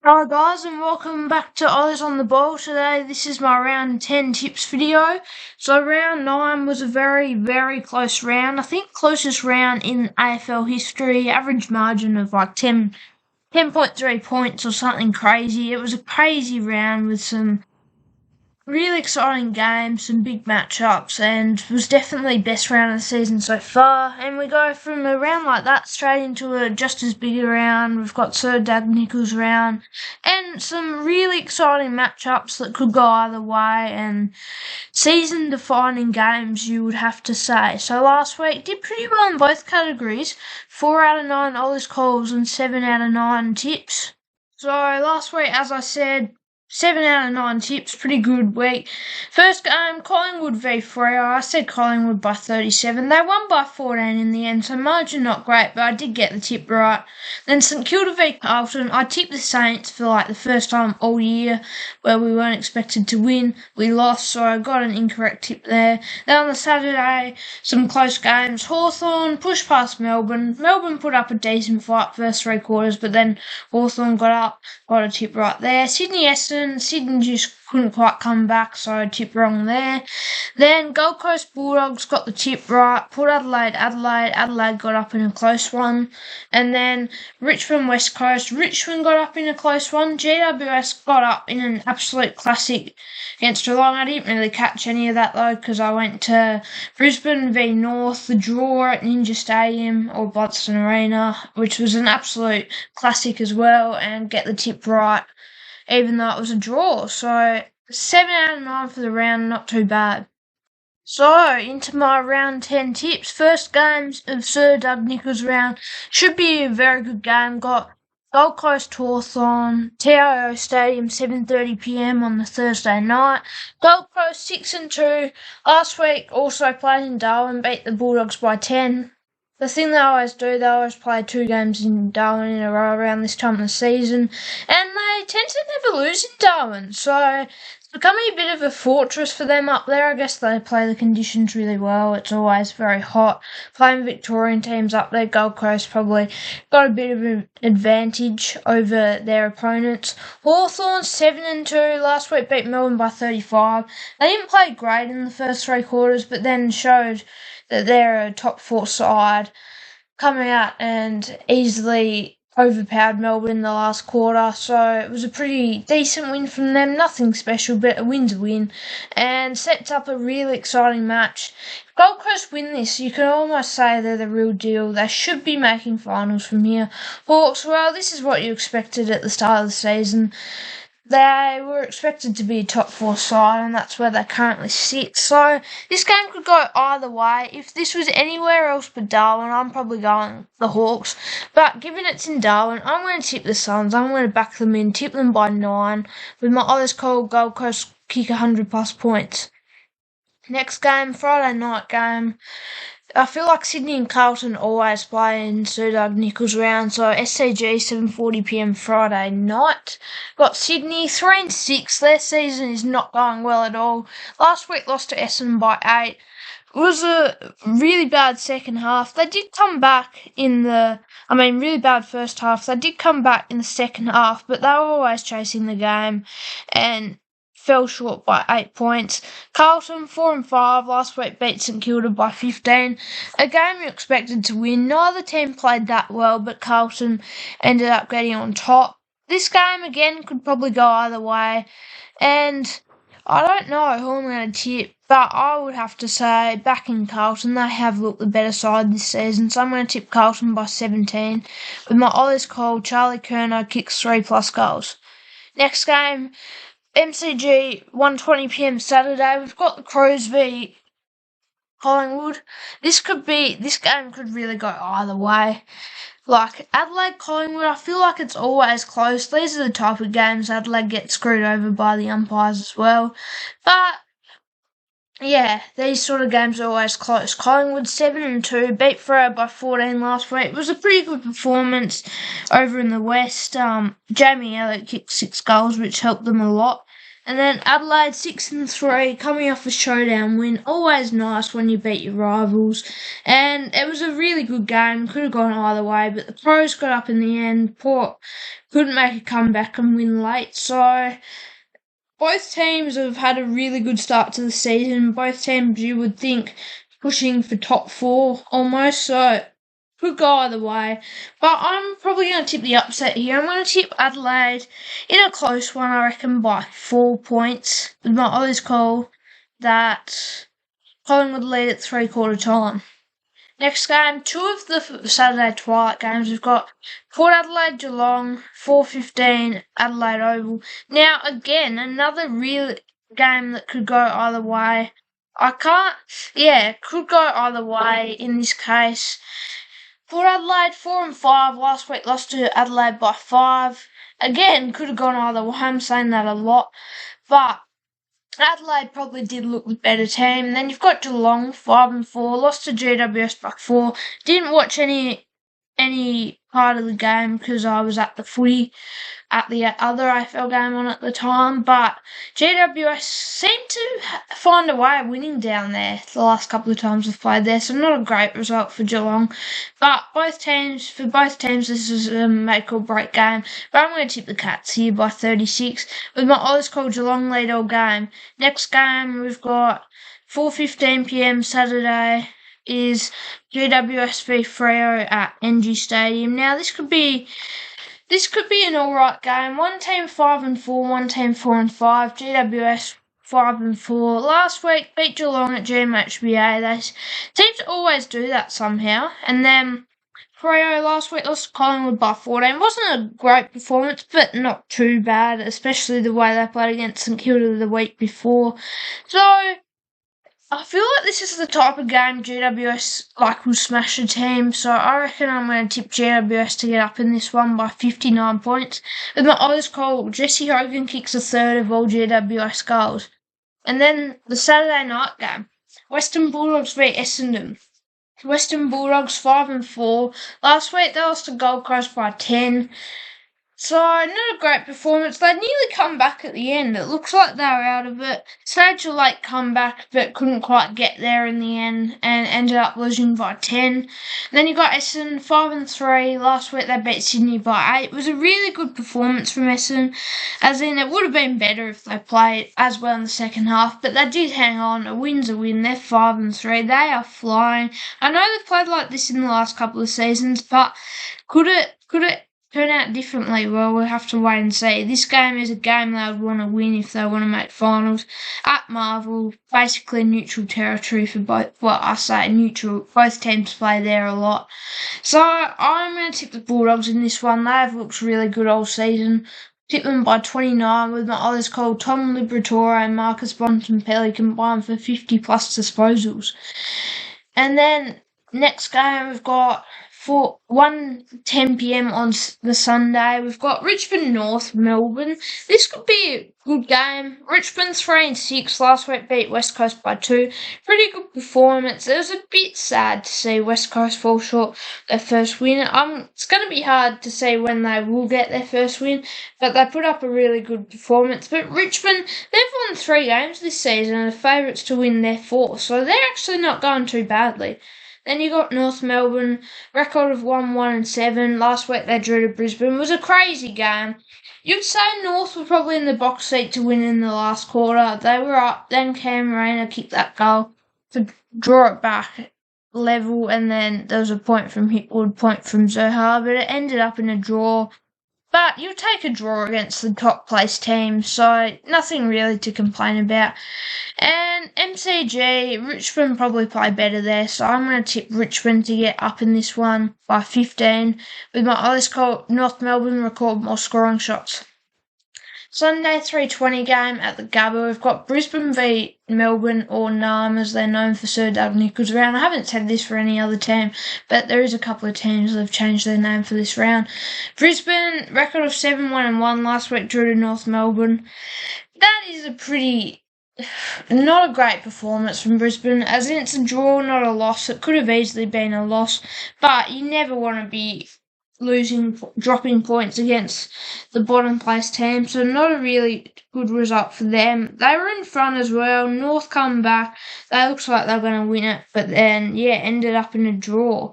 Hello guys and welcome back to Oz on the Ball. Today this is my round 10 tips video. So round 9 was a very close round. I think closest round in AFL history. Average margin of like 10.3 points or something crazy. It was a crazy round with some really exciting games, some big matchups, and was definitely best round of the season so far. And we go from a round like that straight into a just as big a round. We've got Sir Doug Nicholls round and some really exciting matchups that could go either way and season defining games, you would have to say. So last week did pretty well in both categories. 4 out of 9 Ollie's calls and 7 out of 9 tips. So last week, as I said, 7 out of 9 tips, pretty good week. First game, Collingwood v Freo. I said Collingwood by 37. They won by 14 in the end, so margin not great, but I did get the tip right. Then St Kilda v Carlton. I tipped the Saints for like the first time all year, where we weren't expected to win. We lost, so I got an incorrect tip there. Then on the Saturday, some close games. Hawthorn pushed past Melbourne. Melbourne put up a decent fight first 3 quarters, but then Hawthorn got a tip right there. Sydney just couldn't quite come back, so I tipped wrong there. Then Gold Coast Bulldogs got the tip right. Port Adelaide got up in a close one. And then Richmond West Coast. Richmond got up in a close one. GWS got up in an absolute classic against Geelong. I didn't really catch any of that though, because I went to Brisbane v North, the draw at Ninja Stadium or Bludston Arena, which was an absolute classic as well, and get the tip right, even though it was a draw. So 7 out of 9 for the round, not too bad. So, into my round 10 tips. First games of Sir Doug Nicholls round. Should be a very good game. Got Gold Coast Hawthorn, TIO Stadium, 7:30pm on the Thursday night. Gold Coast 6-2. Last week also played in Darwin, beat the Bulldogs by 10. The thing they always do, they always play 2 games in Darwin in a row around this time of the season, and they tend to never lose in Darwin, so it's becoming a bit of a fortress for them up there. I guess they play the conditions really well. It's always very hot. Playing Victorian teams up there, Gold Coast probably got a bit of an advantage over their opponents. Hawthorn 7-2, last week beat Melbourne by 35. They didn't play great in the first 3 quarters, but then showed that they're a top 4 side, coming out and easily overpowered Melbourne in the last quarter. So it was a pretty decent win from them. Nothing special, but a win's a win, and sets up a really exciting match. If Gold Coast win this, you can almost say they're the real deal. They should be making finals from here. Hawks, well, this is what you expected at the start of the season. They were expected to be a top 4 side, and that's where they currently sit. So this game could go either way. If this was anywhere else but Darwin, I'm probably going the Hawks. But given it's in Darwin, I'm going to tip the Suns. I'm going to back them in, tip them by 9, with my others called Gold Coast kick 100+ points. Next game, Friday night game. I feel like Sydney and Carlton always play in Sir Doug Nicholls round, so SCG 7:40pm Friday night. Got Sydney 3-6. Their season is not going well at all. Last week lost to Essendon by 8. It was a really bad second half. They did come back really bad first half. They did come back in the second half, but they were always chasing the game and fell short by 8 points. Carlton 4-5. Last week beat St Kilda by 15. A game you expected to win. Neither team played that well, but Carlton ended up getting on top. This game again could probably go either way, and I don't know who I'm going to tip, but I would have to say backing Carlton. They have looked the better side this season, so I'm going to tip Carlton by 17. With my Ollie's call, Charlie Curnow kicks 3+ goals. Next game, MCG 1:20pm Saturday. We've got the Crows v Collingwood. This game could really go either way. Like Adelaide Collingwood, I feel like it's always close. These are the type of games Adelaide get screwed over by the umpires as well. But yeah, these sort of games are always close. Collingwood 7-2, beat Freo by 14 last week. It was a pretty good performance over in the West. Jamie Elliott kicked 6 goals, which helped them a lot. And then Adelaide 6-3, coming off a showdown win. Always nice when you beat your rivals. And it was a really good game. Could have gone either way, but the Pros got up in the end. Port couldn't make a comeback and win late. So both teams have had a really good start to the season. Both teams, you would think, pushing for top four almost. So could go either way, but I'm probably going to tip the upset here. I'm going to tip Adelaide in a close one, I reckon, by 4 points. With my Oz call that Collingwood lead at three-quarter time. Next game, two of the Saturday twilight games. We've got Port Adelaide Geelong, 4:15 Adelaide Oval. Now, again, another real game that could go either way. Could go either way in this case. Port Adelaide 4-5 last week, lost to Adelaide by 5. Again, could have gone either way. I'm saying that a lot, but Adelaide probably did look the better team. And then you've got Geelong 5-4, lost to GWS by 4. Didn't watch any part of the game because I was at the footy at the other AFL game on at the time, but GWS seemed to find a way of winning down there the last couple of times they've played there, so not a great result for Geelong. But for both teams, this is a make or break game. But I'm going to tip the Cats here by 36 with my Oz called Geelong lead all game. Next game we've got 4:15pm Saturday is GWS v Freo at NG Stadium. Now this could be an alright game. One team 5-4, one team 4-5. GWS 5-4. Last week beat Geelong at GMHBA. Teams always do that somehow. And then Freo last week lost to Collingwood by 14. Wasn't a great performance, but not too bad, especially the way they played against St Kilda the week before. So I feel like this is the type of game GWS will smash a team, so I reckon I'm going to tip GWS to get up in this one by 59 points. With my Oz call, Jesse Hogan kicks a third of all GWS goals. And then the Saturday night game, Western Bulldogs v Essendon. Western Bulldogs 5-4. Last week they lost to Gold Coast by 10. So, not a great performance. They nearly come back at the end. It looks like they were out of it. Staged a late comeback, but couldn't quite get there in the end and ended up losing by 10. And then you got Essendon 5-3. Last week they beat Sydney by 8. It was a really good performance from Essendon, as in it would have been better if they played as well in the second half, but they did hang on. A win's a win. They're 5-3. They are flying. I know they've played like this in the last couple of seasons, but could it turn out differently? Well, we'll have to wait and see. This game is a game they would want to win if they want to make finals. At Marvel, basically neutral territory for both. Well, I say neutral. Both teams play there a lot. So I'm going to tip the Bulldogs in this one. They've looked really good all season. Tip them by 29 with my others called Tom Liberatore and Marcus Bontempelli combined for 50 plus disposals. And then next game we've got 1:10pm on the Sunday. We've got Richmond North Melbourne. This could be a good game. Richmond 3-6 last week beat West Coast by 2. Pretty good performance. It was a bit sad to see West Coast fall short their first win. It's going to be hard to see when they will get their first win, but they put up a really good performance. But Richmond, they've won 3 games this season and are favourites to win their 4th, so they're actually not going too badly. Then you got North Melbourne, record of 1-7. Last week they drew to Brisbane. It was a crazy game. You'd say North were probably in the box seat to win in the last quarter. They were up. Then Cam Rayner kicked that goal to draw it back level, and then there was a point from Hipwood, point from Zohar, but it ended up in a draw. But you'll take a draw against the top place team, so nothing really to complain about. And MCG, Richmond probably play better there, so I'm going to tip Richmond to get up in this one by 15, with my others called North Melbourne record more scoring shots. Sunday 3:20 game at the Gabba. We've got Brisbane v Melbourne, or NAM as they're known for Sir Doug Nicholls round. I haven't said this for any other team, but there is a couple of teams that have changed their name for this round. Brisbane, record of 7-1-1 last week, drew to North Melbourne. That is not a great performance from Brisbane, as in it's a draw, not a loss. It could have easily been a loss, but you never want to be dropping points against the bottom place team, so not a really good result for them. They were in front as well. North come back. They looked like they were going to win it, but then, ended up in a draw.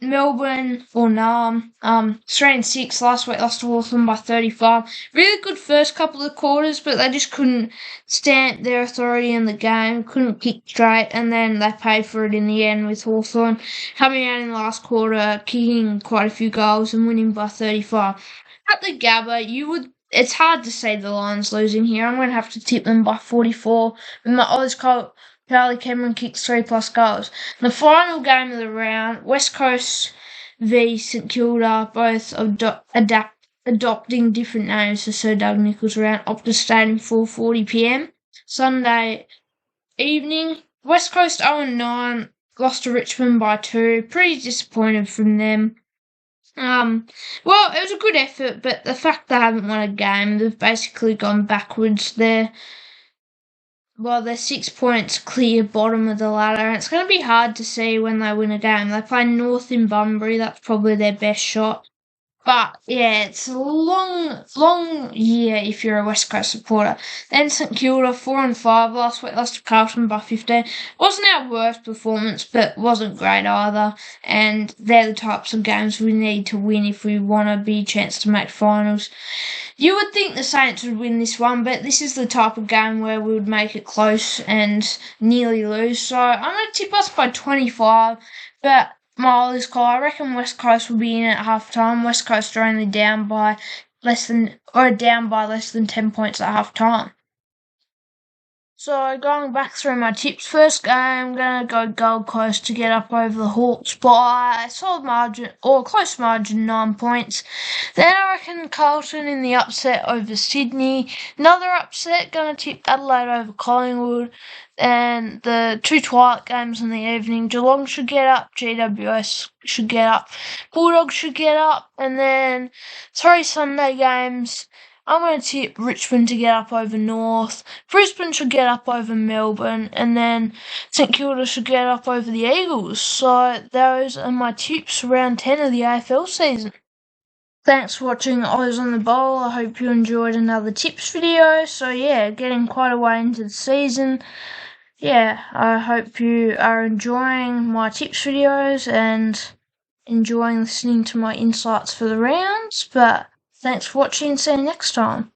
Melbourne or Narm, 3-6 last week, lost to Hawthorn by 35. Really good first couple of quarters, but they just couldn't stamp their authority in the game, couldn't kick straight, and then they paid for it in the end with Hawthorn coming out in the last quarter, kicking quite a few goals and winning by 35. At the Gabba, it's hard to say the Lions losing here. I'm going to have to tip them by 44. With my Oz Charlie Cameron kicks 3+ goals. The final game of the round, West Coast v St Kilda, both adopting different names for Sir Doug Nicholls round, Optus Stadium, 4:40 p.m. Sunday evening. West Coast 0-9, lost to Richmond by 2. Pretty disappointed from them. Well, it was a good effort, but the fact they haven't won a game, they've basically gone backwards there. Well, they're 6 points clear bottom of the ladder, and it's going to be hard to see when they win a game. They play North in Bunbury, that's probably their best shot. But, it's a long year if you're a West Coast supporter. Then St Kilda, 4-5 last week, lost to Carlton by 15. Wasn't our worst performance, but wasn't great either. And they're the types of games we need to win if we want a big chance to make finals. You would think the Saints would win this one, but this is the type of game where we would make it close and nearly lose. So I'm going to tip us by 25, but my Ollie's call, I reckon West Coast will be in at half time. West Coast are only down by less than 10 points at half time. So going back through my tips, first game I'm gonna go Gold Coast to get up over the Hawks by a solid margin or close margin, 9 points. Then I reckon Carlton in the upset over Sydney. Another upset, gonna tip Adelaide over Collingwood. And the two twilight games in the evening, Geelong should get up, GWS should get up, Bulldogs should get up, and then 3 Sunday games. I'm going to tip Richmond to get up over North, Brisbane should get up over Melbourne, and then St Kilda should get up over the Eagles. So those are my tips for round 10 of the AFL season. Thanks for watching Oz on the Bowl. I hope you enjoyed another tips video. So getting quite a way into the season. I hope you are enjoying my tips videos and enjoying listening to my insights for the rounds. But thanks for watching, see you next time.